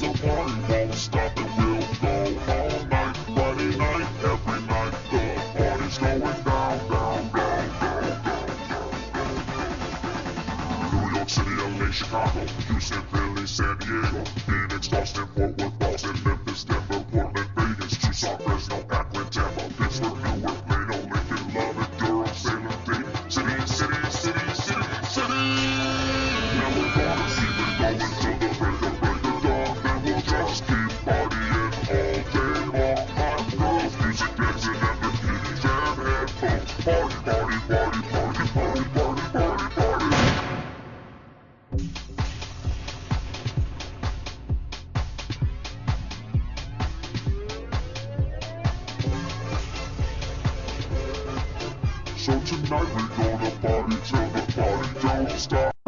is a party, won't stop and we'll go all night. Friday night, every night, the party's going down, down, down, down, down, down. New York City, LA, Chicago, Houston, Philly, San Diego, Phoenix, Boston, Fort Worth, Boston, Memphis, Denver, Portland, Vegas, Tucson, Fresno, Akron, Tampa, Pittsburgh, Newark, Plano, Lincoln, Lubbock, Durham, Salem, Dayton, city, city, city, city, city. Now we're gonna keep it going till the break of dawn. Then we'll just keep partying all day long. Hot girls, music, dancing, and the kitties and headphones. Party, party, party, party, party, party, party, party. So tonight we're gonna party till the party don't stop.